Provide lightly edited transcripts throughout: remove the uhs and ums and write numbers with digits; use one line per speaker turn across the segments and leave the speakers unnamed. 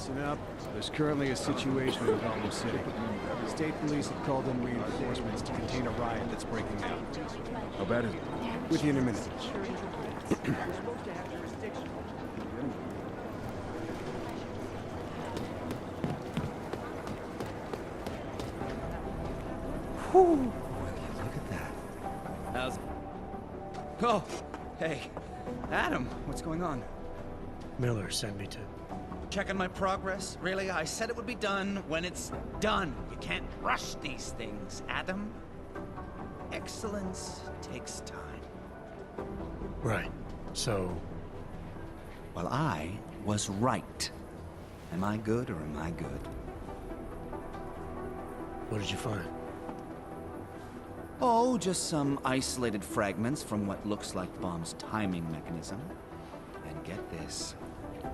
Listen up. There's currently a situation in Gotham City. State police have called in reinforcements to contain a riot that's breaking out.
How bad is it?
With you in a minute.
Whew. Look at that.
How's... Oh, hey. Adam, what's going on?
Miller sent me to...
Checking my progress? Really? I said it would be done when it's done. You can't rush these things, Adam. Excellence takes time.
Right. So...
Well, I was right. Am I good or am I good?
what did you find?
Oh, just some isolated fragments from what looks like the bomb's timing mechanism. And get this,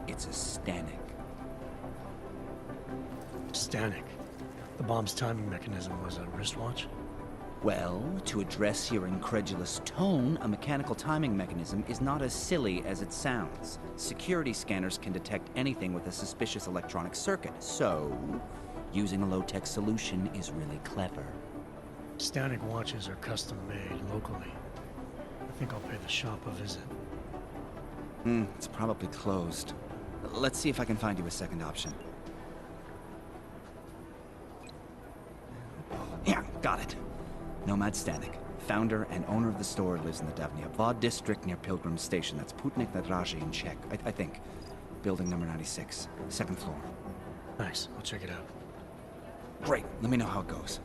it's a Stanek.
Stanek. The bomb's timing mechanism was a wristwatch?
Well, to address your incredulous tone, a mechanical timing mechanism is not as silly as it sounds. Security scanners can detect anything with a suspicious electronic circuit, so using a low-tech solution is really clever.
Stanek watches are custom-made locally. I think I'll pay the shop a visit.
It's probably closed. Let's see if I can find you a second option. Yeah, got it. Nomad Stanek, founder and owner of the store, lives in the Davnia Vod district near Pilgrim Station. That's Putnik Nadraji in Czech, I think. Building number 96, second floor.
Nice, I'll check it out.
Great, let me know how it goes.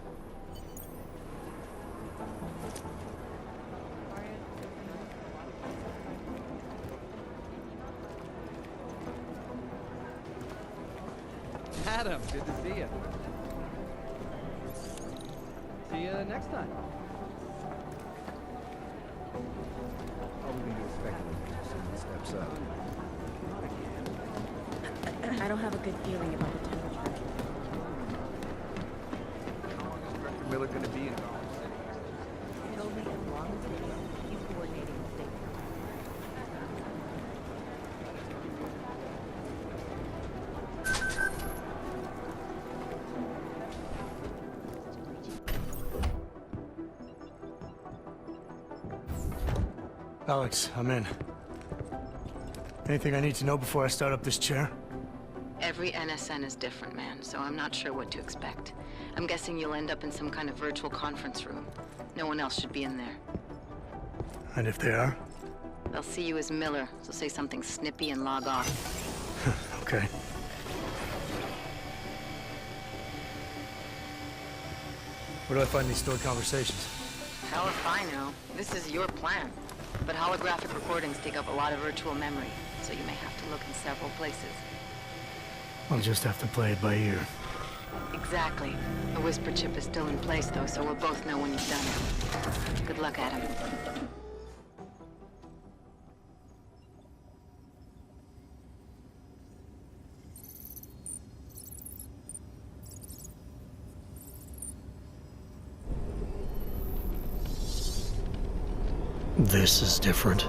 Adam, good to see you. See you next time.
Probably be expecting if someone steps up.
I don't have a good feeling about the temperature.
How long is Director Miller going to be in Gotham City?
Only as long as it is. He's coordinating the state.
Alex, I'm in. Anything I need to know before I start up this chair?
Every NSN is different, man, so I'm not sure what to expect. I'm guessing you'll end up in some kind of virtual conference room. No one else should be in there.
And if they are?
They'll see you as Miller, so say something snippy and log off.
Okay. Where do I find these stored conversations?
Hell if I know. This is your plan. But holographic recordings take up a lot of virtual memory, so you may have to look in several places.
I'll just have to play it by ear.
Exactly. The whisper chip is still in place, though, so we'll both know when you've done it. Good luck, Adam.
This is different.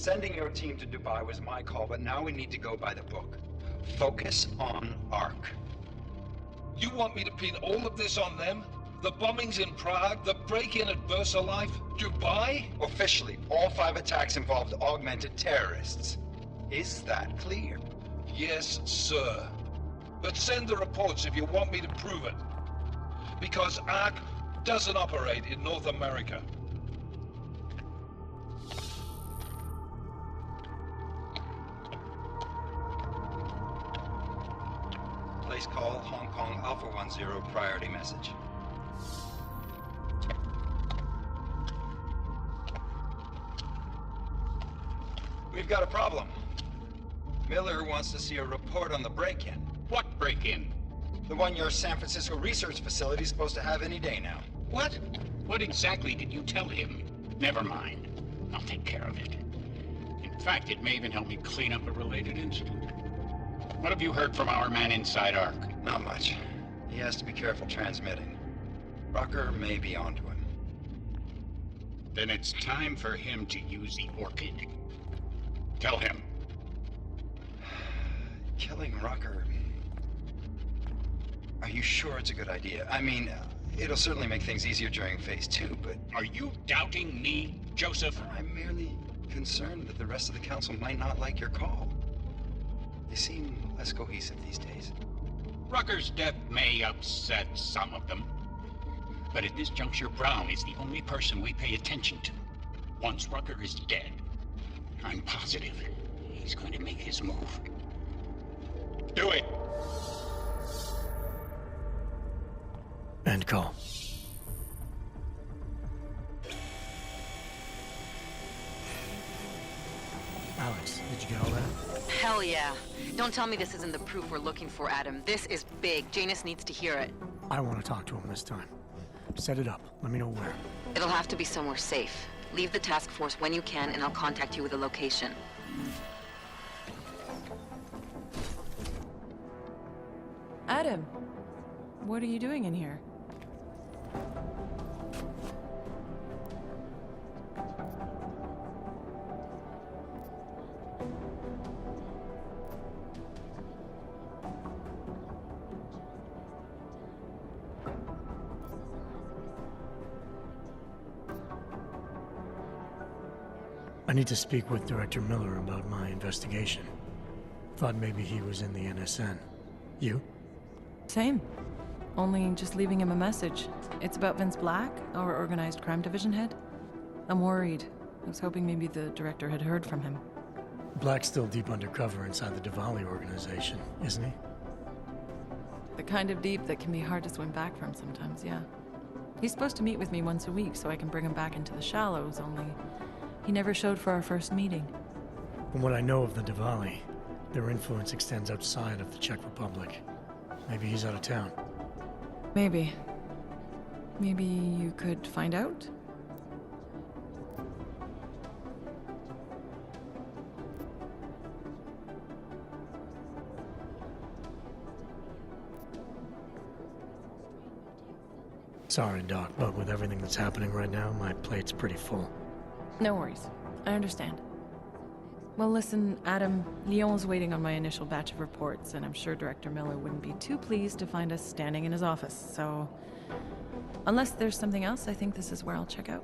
Sending your team to Dubai was my call, but now we need to go by the book. Focus on ARC.
You want me to pin all of this on them? The bombings in Prague, the break-in at VersaLife, Dubai?
Officially, all 5 attacks involved augmented terrorists. Is that clear?
Yes, sir. But send the reports if you want me to prove it. Because ARC doesn't operate in North America.
Place call, Hong Kong Alpha 10, priority message. We've got a problem. Miller wants to see a report on the break-in.
What break-in?
The one your San Francisco research facility is supposed to have any day now.
What? What exactly did you tell him? Never mind. I'll take care of it. In fact, it may even help me clean up a related incident. What have you heard from our man inside ARC?
Not much. He has to be careful transmitting. Rucker may be onto him.
Then it's time for him to use the Orchid. Tell him.
Killing Rucker... Are you sure it's a good idea? I mean, it'll certainly make things easier during Phase 2, but...
Are you doubting me, Joseph?
I'm merely concerned that the rest of the council might not like your call. They seem less cohesive these days.
Rucker's death may upset some of them. But at this juncture, Brown is the only person we pay attention to. Once Rucker is dead, I'm positive he's going to make his move. Do it!
End call. Alex, did you get all that?
Hell yeah. Don't tell me this isn't the proof we're looking for, Adam. This is big. Janus needs to hear it.
I want to talk to him this time. Set it up. Let me know where.
It'll have to be somewhere safe. Leave the task force when you can, and I'll contact you with a location.
Adam, what are you doing in here?
I need to speak with Director Miller about my investigation. Thought maybe he was in the NSN. You?
Same. Only just leaving him a message. It's about Vince Black, our organized crime division head. I'm worried. I was hoping maybe the director had heard from him.
Black's still deep undercover inside the Diwali organization, isn't he?
The kind of deep that can be hard to swim back from sometimes, yeah. He's supposed to meet with me once a week so I can bring him back into the shallows, only he never showed for our first meeting.
From what I know of the Diwali, their influence extends outside of the Czech Republic. Maybe he's out of town.
Maybe. Maybe you could find out?
Sorry, Doc, but with everything that's happening right now, my plate's pretty full.
No worries. I understand. Well, listen, Adam, Lyon's waiting on my initial batch of reports, and I'm sure Director Miller wouldn't be too pleased to find us standing in his office, so... Unless there's something else, I think this is where I'll check out.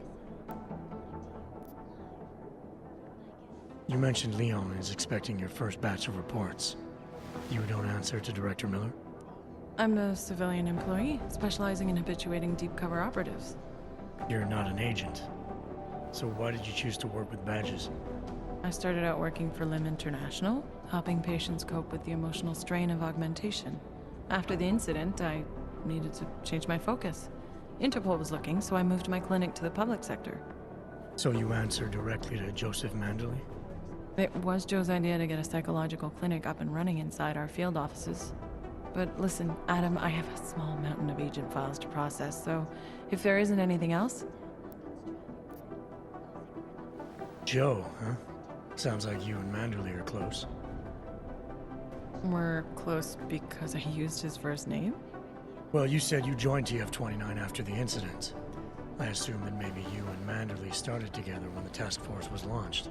You mentioned Lyon is expecting your first batch of reports. You don't answer to Director Miller?
I'm a civilian employee, specializing in habituating deep cover operatives.
You're not an agent. So why did you choose to work with badges?
I started out working for LIM International, helping patients cope with the emotional strain of augmentation. After the incident, I needed to change my focus. Interpol was looking, so I moved my clinic to the public sector.
So you answer directly to Joseph Manderley?
It was Joe's idea to get a psychological clinic up and running inside our field offices. But listen, Adam, I have a small mountain of agent files to process, so if there isn't anything else...
Joe, huh? Sounds like you and Manderley are close.
We're close because I used his first name?
Well, you said you joined TF-29 after the incident. I assume that maybe you and Manderley started together when the task force was launched.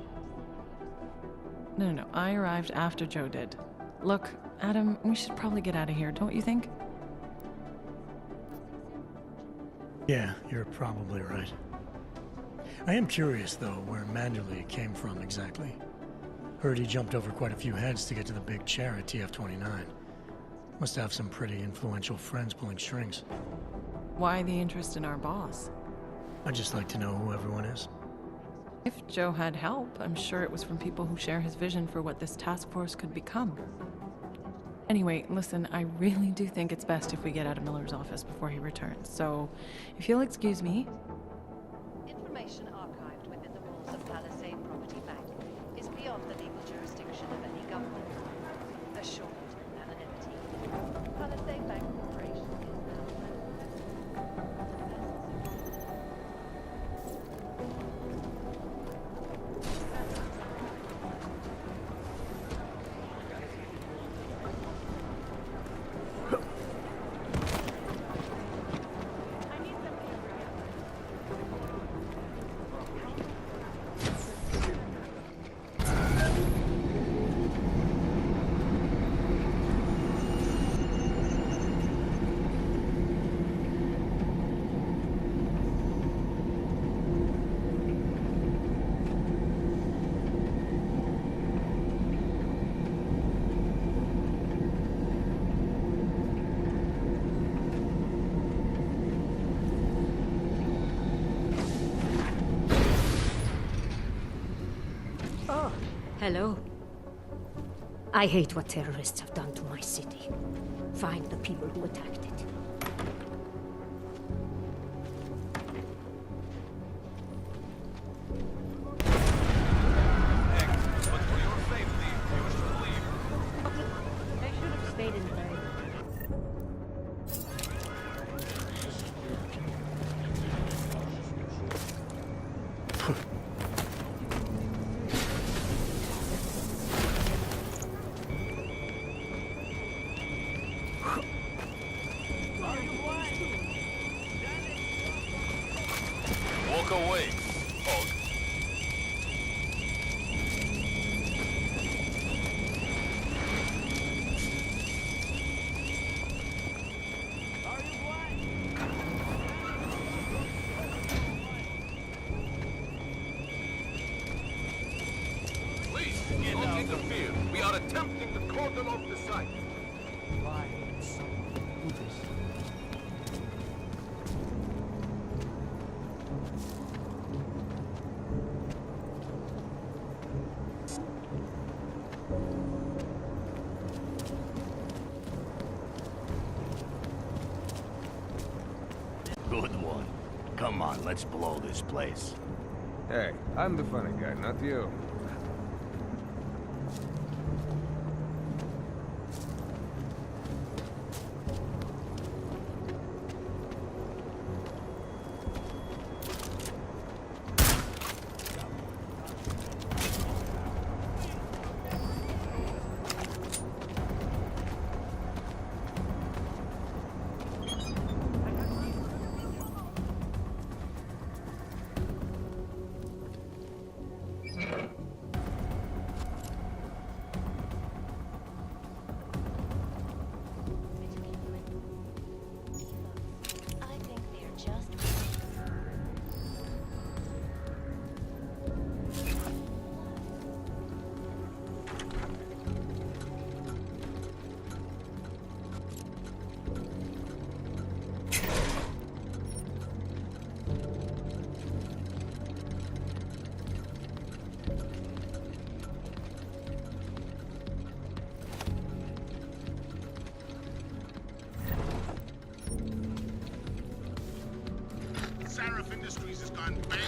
No. I arrived after Joe did. Look, Adam, we should probably get out of here, don't you think?
Yeah, you're probably right. I am curious, though, where Manderley came from exactly. Heard he jumped over quite a few heads to get to the big chair at TF-29. Must have some pretty influential friends pulling strings.
Why the interest in our boss?
I'd just like to know who everyone is.
If Joe had help, I'm sure it was from people who share his vision for what this task force could become. Anyway, listen, I really do think it's best if we get out of Miller's office before he returns, so if you'll excuse me.
Information archived within the walls of Palisade Property Bank is beyond the legal jurisdiction of any government. Assured anonymity. Palisade Bank Corporation is now...
Hello. I hate what terrorists have done to my city. Find the people who attacked it.
They should have stayed in bed.
Walk away, Hog. Please, don't interfere. We are attempting to cordon off the site.
Good one. Come on, let's blow this place.
Hey, I'm the funny guy, not you.
Industries has gone bad.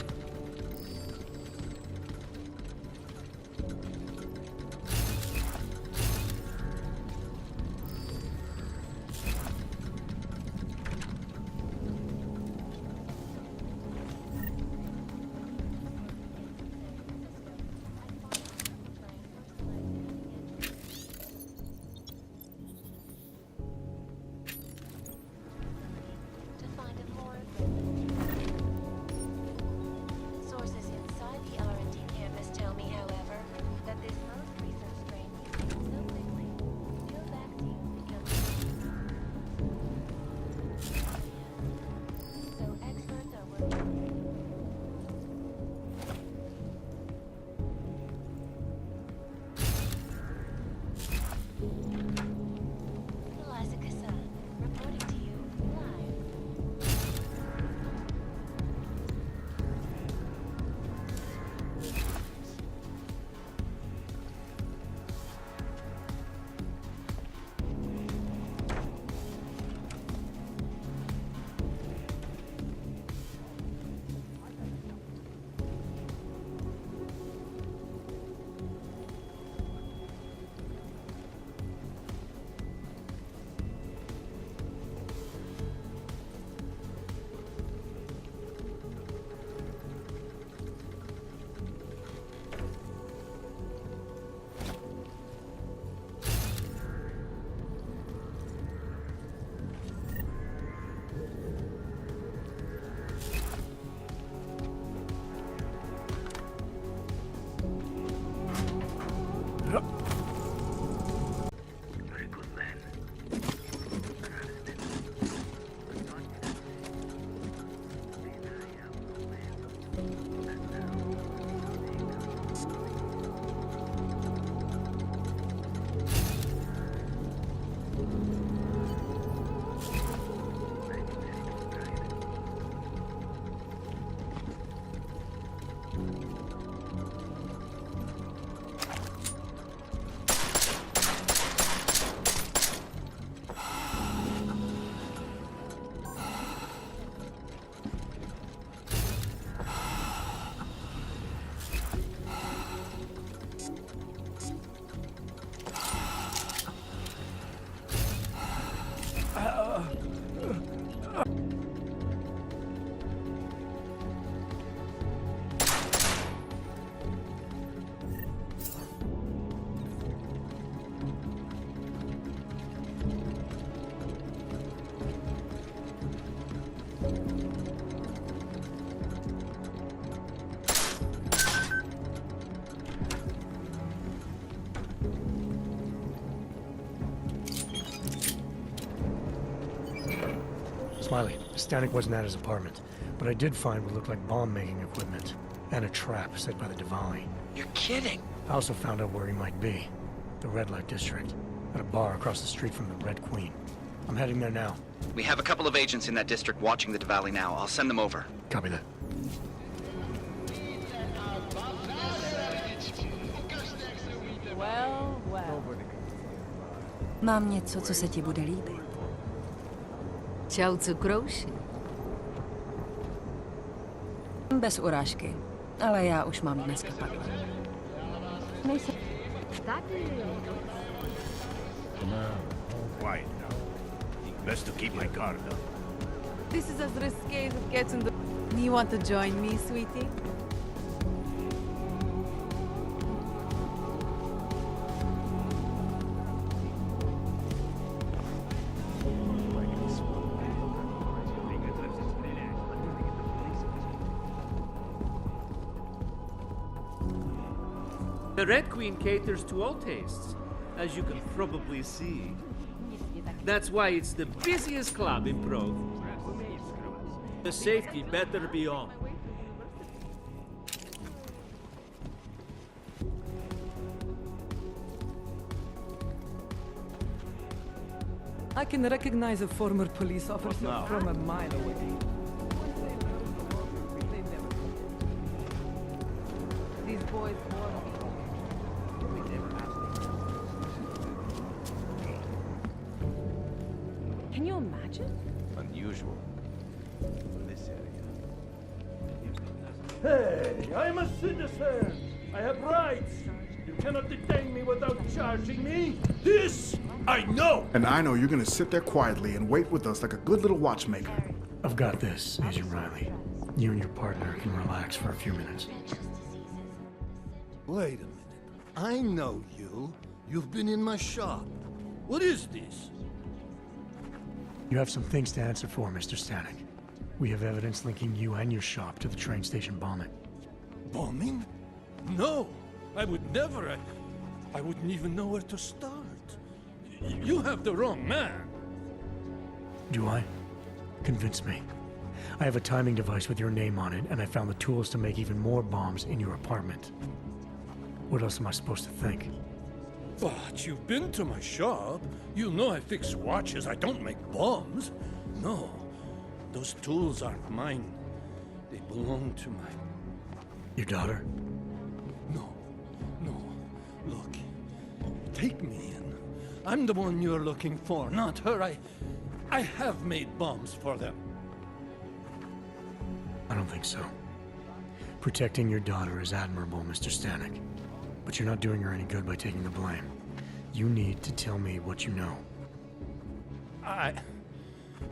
Smiley, Stanek wasn't at his apartment, but I did find what looked like bomb-making equipment, and a trap set by the Diwali.
You're kidding!
I also found out where he might be. The Red Light District, at a bar across the street from the Red Queen. I'm heading there now.
We have a couple of agents in that district watching the Diwali now. I'll send them over.
Copy that.
Well, well.
Mám něco, co se ti bude líbit.
Čau, cukrouši.
Bez urážky, ale já už mám dneska padla. Nejsem...
Quiet now. Best to keep my guard up.
This is as risque as it gets in the... You want to join me, sweetie?
The Red Queen caters to all tastes, as you can probably see. That's why it's the busiest club in Prague. The safety better be on.
I can recognize a former police officer
now?
from a mile away.
These boys Can you imagine?
Unusual. In this area.
Hey, I'm a citizen. I have rights. You cannot detain me without charging me. This I know.
And I know you're gonna sit there quietly and wait with us like a good little watchmaker.
I've got this, Agent Riley. You and your partner can relax for a few minutes.
Wait a minute. I know you. You've been in my shop. What is this?
You have some things to answer for, Mr. Stanek. We have evidence linking you and your shop to the train station bombing.
Bombing? No, I would never. I wouldn't even know where to start. You have the wrong man.
Do I? Convince me. I have a timing device with your name on it, and I found the tools to make even more bombs in your apartment. What else am I supposed to think?
But you've been to my shop. You know I fix watches. I don't make bombs. No, those tools aren't mine. They belong to my...
Your daughter?
No. Look, take me in. I'm the one you're looking for, not her. I have made bombs for them.
I don't think so. Protecting your daughter is admirable, Mr. Stanek. But you're not doing her any good by taking the blame. You need to tell me what you know.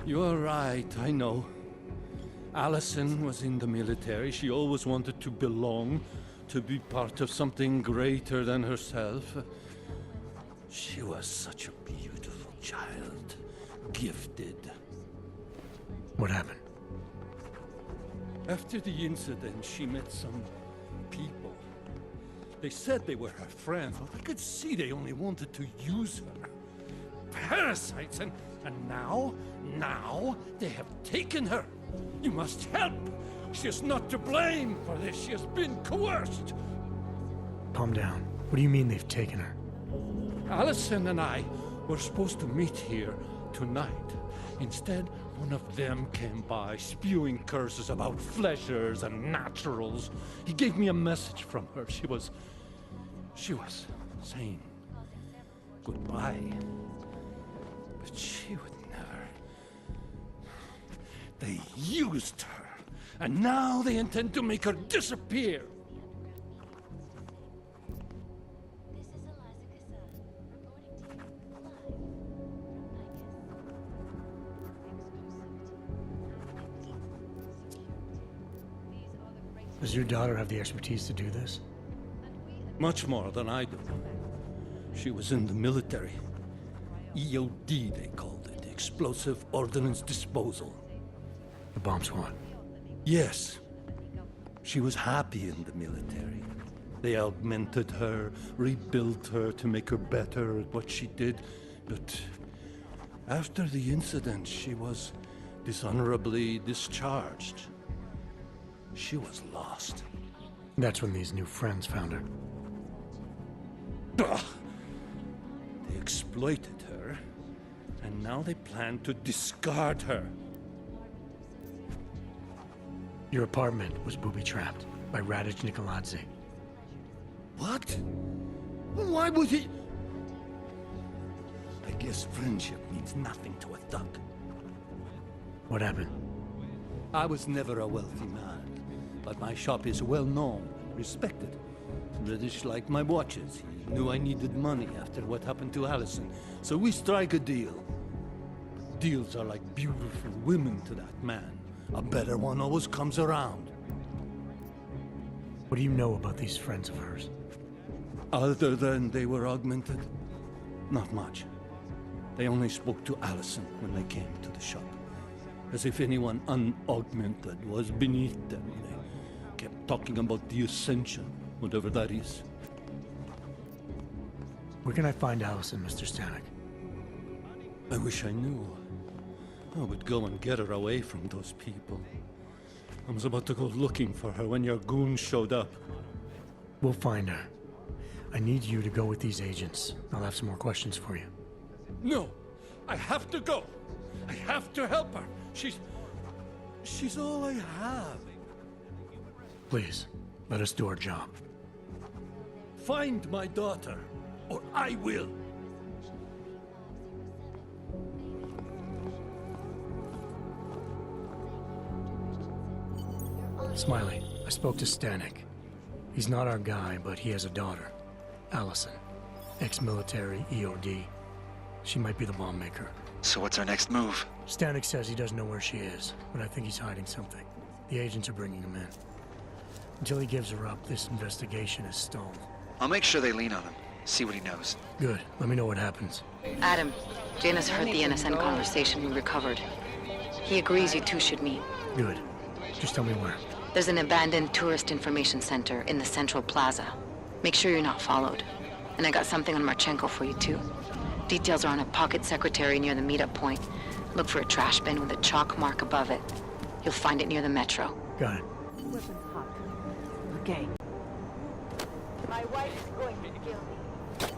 You're right, I know. Allison was in the military. She always wanted to belong, to be part of something greater than herself. She was such a beautiful child. Gifted.
What happened?
After the incident, she met some people. They said they were her friends, but I could see they only wanted to use her. Parasites, and now they have taken her. You must help. She is not to blame for this. She has been coerced.
Calm down. What do you mean they've taken her?
Allison and I were supposed to meet here tonight. Instead, one of them came by, spewing curses about fleshers and naturals. He gave me a message from her. She was saying goodbye. But she would never. They used her, and now they intend to make her disappear.
Does your daughter have the expertise to do this?
Much more than I do. She was in the military. EOD, they called it. Explosive Ordnance Disposal.
The bomb squad?
Yes. She was happy in the military. They augmented her, rebuilt her to make her better at what she did. But after the incident, she was dishonorably discharged. She was lost.
That's when these new friends found her.
Ugh. They exploited her, and now they plan to discard her.
Your apartment was booby-trapped by Radic Nikoladze.
What? Why would he? I guess friendship means nothing to a thug.
What happened?
I was never a wealthy man, but my shop is well known, respected. British like my watches. He knew I needed money after what happened to Allison, so we strike a deal. But deals are like beautiful women to that man. A better one always comes around.
What do you know about these friends of hers?
Other than they were augmented? Not much. They only spoke to Allison when they came to the shop. As if anyone unaugmented was beneath them. They kept talking about the Ascension, whatever that is.
Where can I find Allison, Mr. Stanek?
I wish I knew. I would go and get her away from those people. I was about to go looking for her when your goons showed up.
We'll find her. I need you to go with these agents. I'll have some more questions for you.
No! I have to go! I have to help her! She's all I have.
Please, let us do our job.
Find my daughter, or I will!
Smiley, I spoke to Stanek. He's not our guy, but he has a daughter, Allison. Ex-military, EOD. She might be the bomb maker.
So what's our next move?
Stanek says he doesn't know where she is, but I think he's hiding something. The agents are bringing him in. Until he gives her up, this investigation is stalled.
I'll make sure they lean on him. See what he knows.
Good. Let me know what happens.
Adam, Janus heard the NSN conversation we recovered. He agrees you two should meet.
Good. Just tell me where.
There's an abandoned tourist information center in the central plaza. Make sure you're not followed. And I got something on Marchenko for you too. Details are on a pocket secretary near the meetup point. Look for a trash bin with a chalk mark above it. You'll find it near the metro.
Got it.
Weapons hot. Okay. My wife's going to kill me.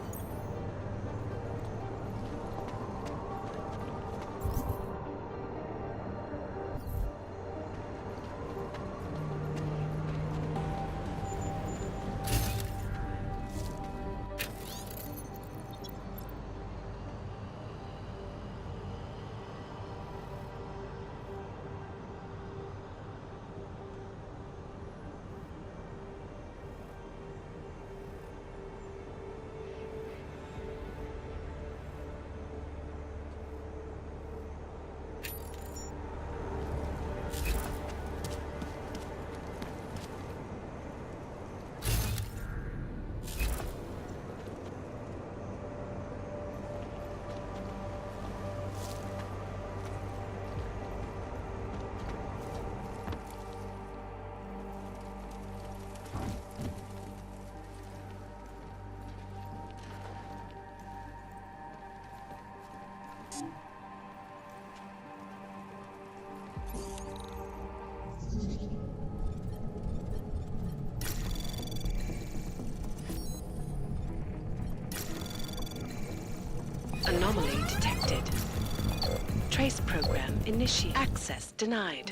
Anomaly detected. Trace program initiate. Access denied.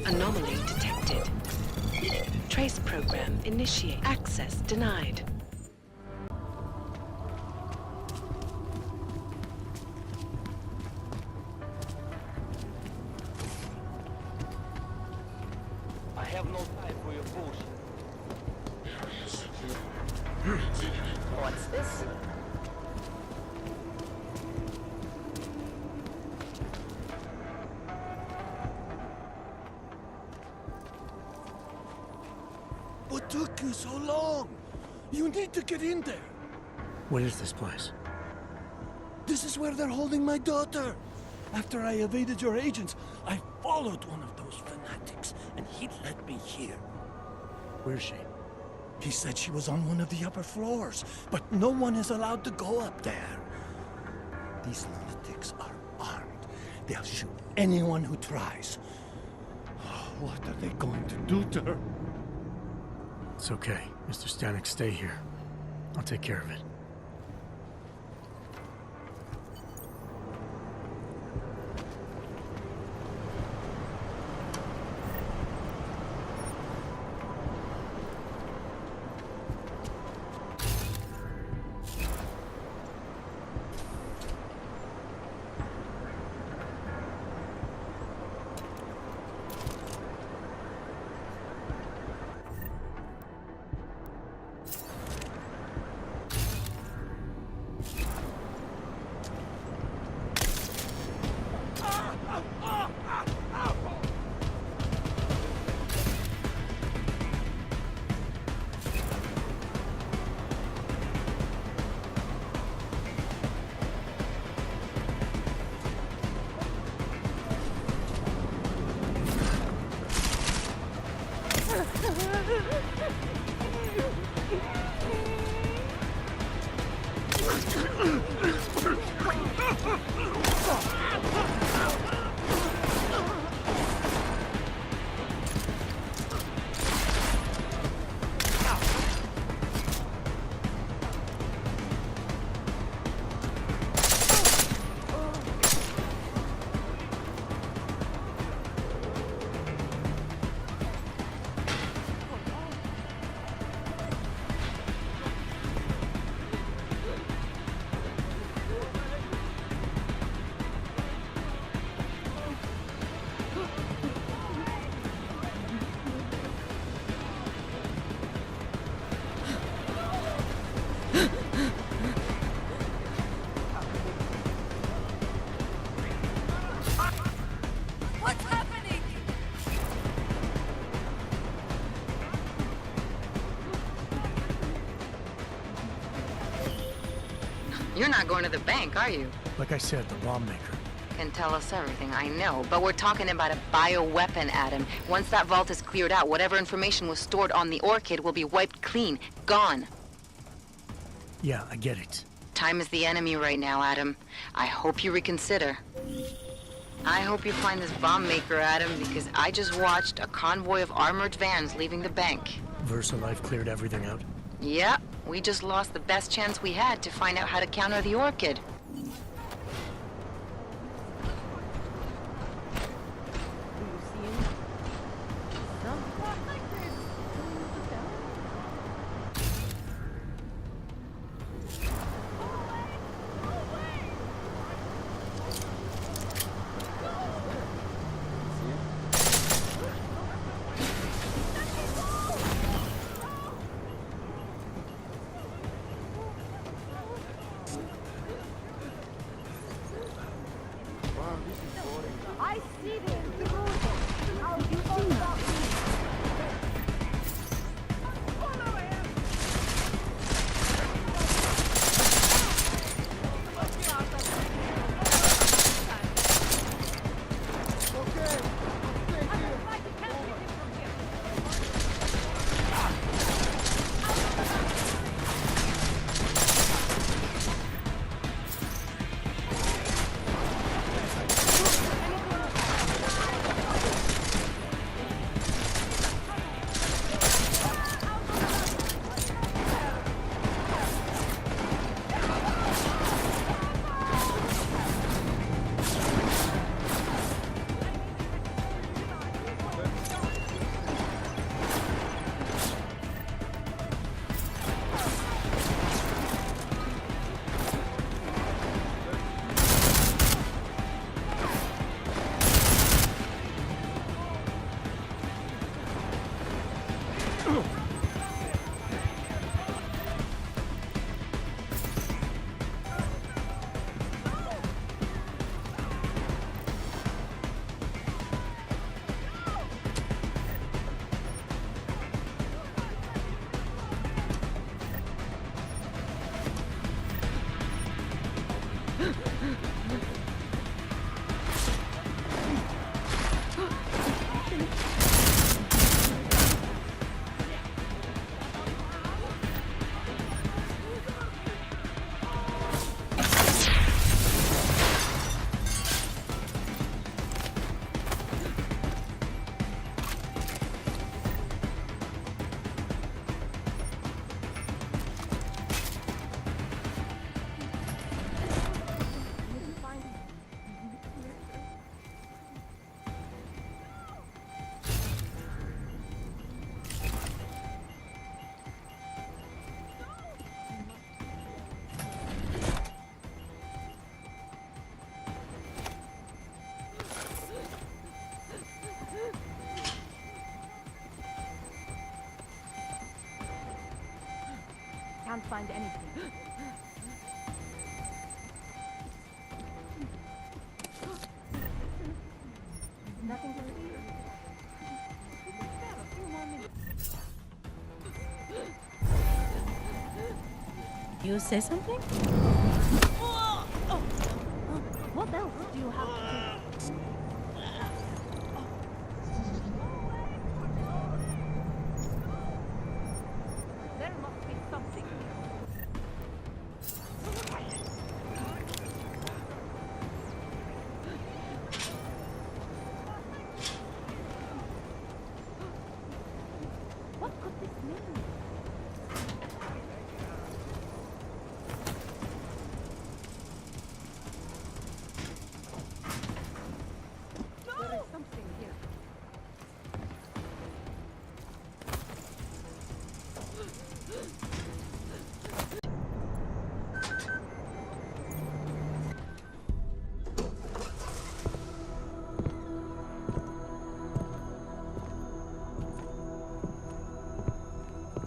Anomaly detected. Trace program initiate. Access denied.
have no time for your bullshit. What's this?
What took you so long? You need to get in there.
What is this place?
This is where they're holding my daughter. After I evaded your agents, I followed one of those fanatics, and he led me here.
Where's she?
He said she was on one of the upper floors, but no one is allowed to go up there. These lunatics are armed. They'll shoot anyone who tries. What are they going to do to her?
It's okay. Mr. Stanek, stay here. I'll take care of it.
You're not going to the bank, are you?
Like I said, the bomb maker.
Can tell us everything, I know. But we're talking about a bioweapon, Adam. Once that vault is cleared out, whatever information was stored on the Orchid will be wiped clean. Gone.
Yeah, I get it.
Time is the enemy right now, Adam. I hope you reconsider. I hope you find this bomb maker, Adam, because I just watched a convoy of armored vans leaving the bank.
VersaLife cleared everything out?
Yeah, we just lost the best chance we had to find out how to counter the Orchid.
Can't find anything. Nothing to see. A few more minutes.
You say something?
What else do you have to do? There must be something here. What could this mean? There is something here.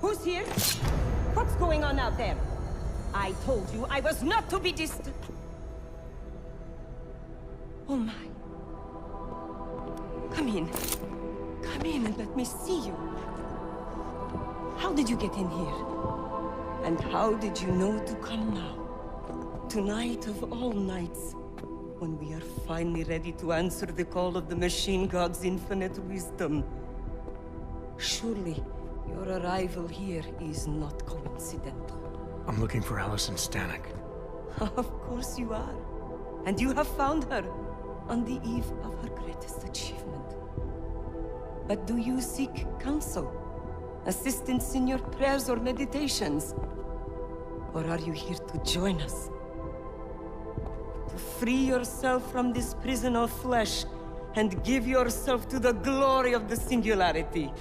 Who's here? What's going on out there? I told you I was not to be distant. Oh my. Come in. Come in and let me see you. How did you get in here? And how did you know to come now? Tonight of all nights, when we are finally ready to answer the call of the Machine God's infinite wisdom. Surely, your arrival here is not coincidental.
I'm looking for Allison Stanek.
Of course you are. And you have found her on the eve of her greatest achievement. But do you seek counsel? Assistance in your prayers or meditations? Or are you here to join us? To free yourself from this prison of flesh and give yourself to the glory of the singularity?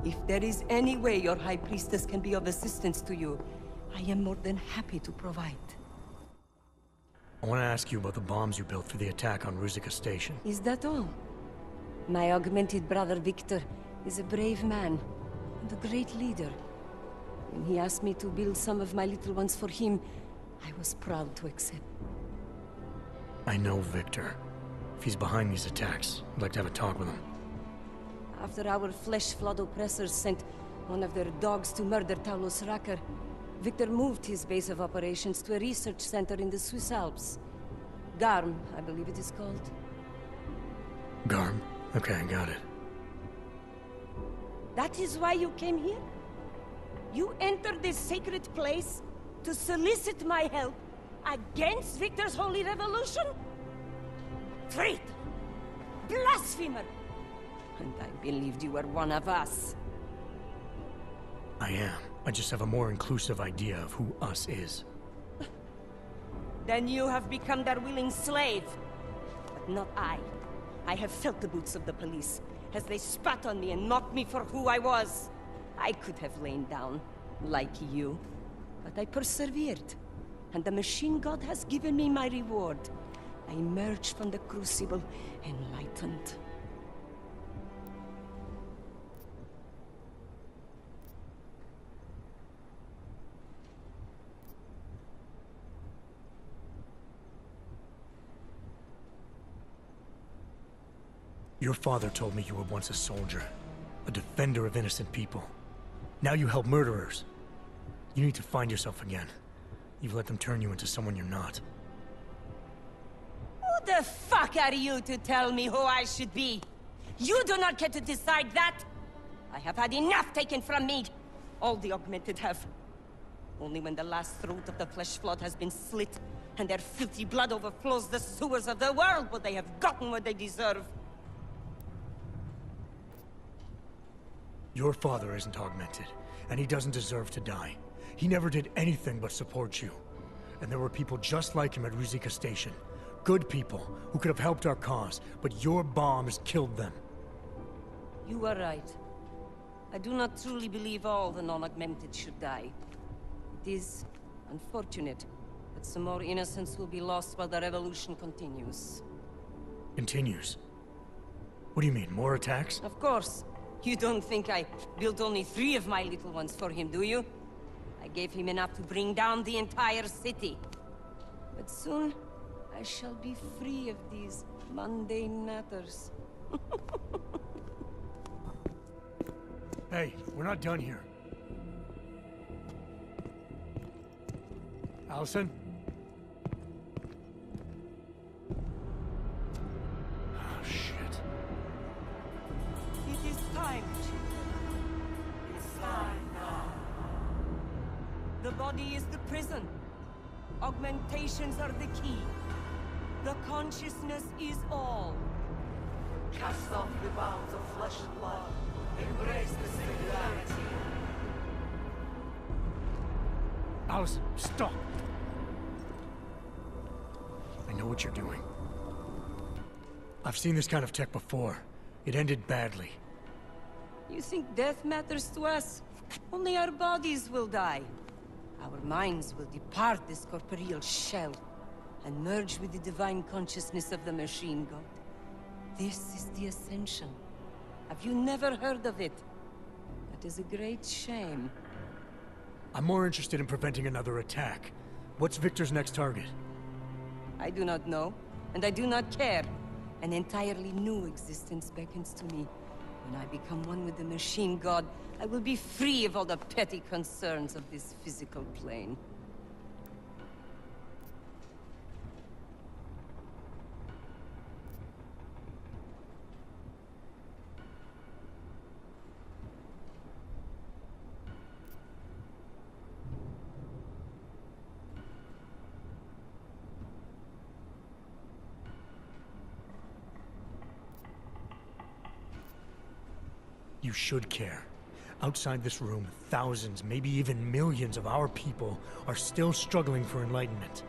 If there is any way your High Priestess can be of assistance to you, I am more than happy to provide.
I want to ask you about the bombs you built for the attack on Ruzicka Station.
Is that all? My augmented brother Victor is a brave man and a great leader. When he asked me to build some of my little ones for him, I was proud to accept.
I know Victor. If he's behind these attacks, I'd like to have a talk with him.
After our flesh-flood oppressors sent one of their dogs to murder Talos Racker, Victor moved his base of operations to a research center in the Swiss Alps. Garm, I believe it is called.
Garm? Okay, I got it.
That is why you came here? You entered this sacred place to solicit my help against Victor's holy revolution? Traitor! Blasphemer! And I believed you were one of us.
I am. I just have a more inclusive idea of who us is.
Then you have become their willing slave. But not I. I have felt the boots of the police as they spat on me and mocked me for who I was. I could have lain down, like you. But I persevered. And the Machine God has given me my reward. I emerged from the crucible enlightened.
Your father told me you were once a soldier, a defender of innocent people. Now you help murderers. You need to find yourself again. You've let them turn you into someone you're not.
Who the fuck are you to tell me who I should be? You do not get to decide that! I have had enough taken from me! All the augmented have. Only when the last throat of the flesh flood has been slit, and their filthy blood overflows the sewers of the world, will they have gotten what they deserve.
Your father isn't augmented, and he doesn't deserve to die. He never did anything but support you. And there were people just like him at Ruzicka Station. Good people, who could have helped our cause, but your bombs killed them.
You are right. I do not truly believe all the non-augmented should die. It is unfortunate that some more innocents will be lost while the revolution continues.
Continues? What do you mean, more attacks?
Of course. You don't think I built only 3 of my little ones for him, do you? I gave him enough to bring down the entire city. But soon, I shall be free of these mundane matters.
Hey, we're not done here. Allison? Oh, shit.
It is time, children. It's time now. The body is the prison. Augmentations are the key. The consciousness is all.
Cast off the bounds of flesh and blood. Embrace the singularity.
Allison, stop! I know what you're doing. I've seen this kind of tech before. It ended badly.
You think death matters to us? Only our bodies will die. Our minds will depart this corporeal shell and merge with the divine consciousness of the machine god. This is the Ascension. Have you never heard of it? That is a great shame.
I'm more interested in preventing another attack. What's Victor's next target?
I do not know, and I do not care. An entirely new existence beckons to me. When I become one with the machine god, I will be free of all the petty concerns of this physical plane.
You should care. Outside this room, thousands, maybe even millions of our people are still struggling for enlightenment.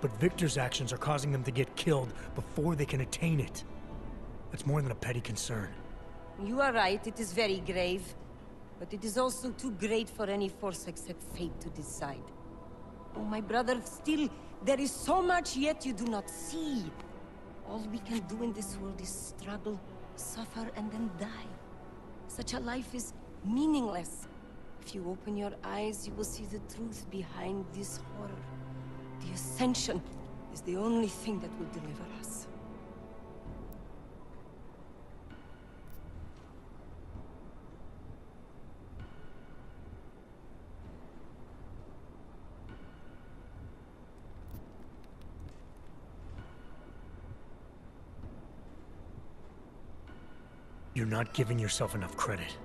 But Victor's actions are causing them to get killed before they can attain it. That's more than a petty concern.
You are right, it is very grave. But it is also too great for any force except fate to decide. Oh, my brother, still, there is so much yet you do not see. All we can do in this world is struggle, suffer, and then die. Such a life is meaningless. If you open your eyes, you will see the truth behind this horror. The Ascension is the only thing that will deliver us.
You're not giving yourself enough credit.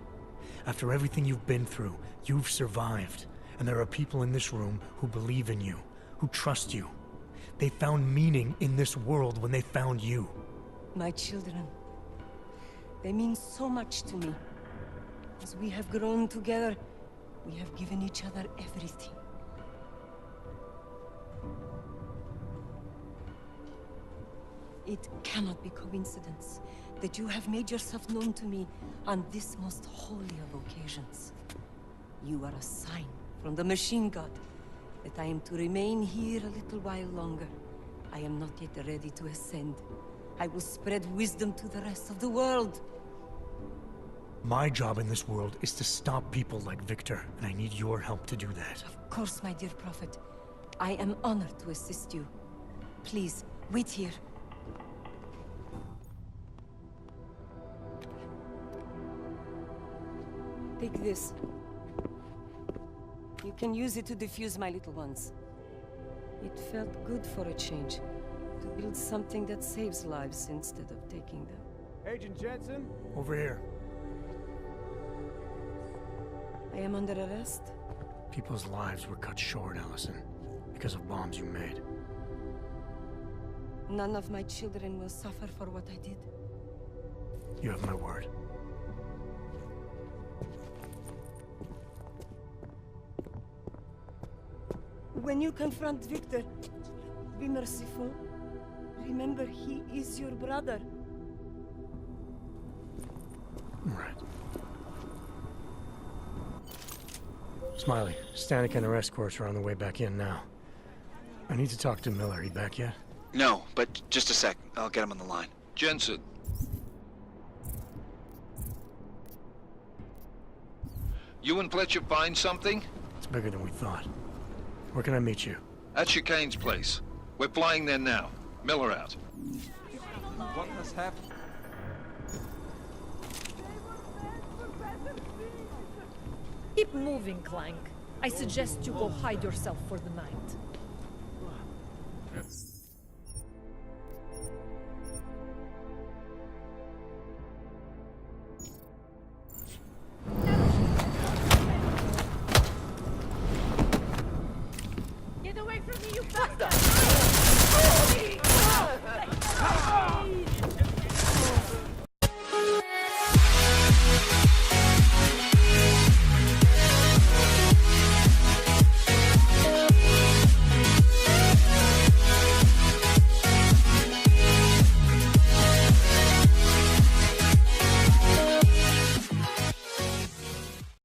After everything you've been through, you've survived. And there are people in this room who believe in you, who trust you. They found meaning in this world when they found you.
My children, they mean so much to me. As we have grown together, we have given each other everything. It cannot be coincidence that you have made yourself known to me on this most holy of occasions. You are a sign from the machine god that I am to remain here a little while longer. I am not yet ready to ascend. I will spread wisdom to the rest of the world.
My job in this world is to stop people like Victor, and I need your help to do that.
Of course, my dear prophet. I am honored to assist you. Please, wait here. Take this. You can use it to defuse my little ones. It felt good for a change. To build something that saves lives instead of taking them.
Agent Jensen?
Over here.
I am under arrest?
People's lives were cut short, Allison, because of bombs you made.
None of my children will suffer for what I did.
You have my word.
When you confront Victor, be merciful. Remember, he is your brother.
Right. Smiley, Stanek and her escorts are on the way back in now. I need to talk to Miller. He back yet?
No, but just a sec. I'll get him on the line.
Jensen. You and Fletcher find something?
It's bigger than we thought. Where can I meet you?
At Chicane's place. We're flying there now. Miller out.
What has happened?
Keep moving, Clank. I suggest you go hide yourself for the night.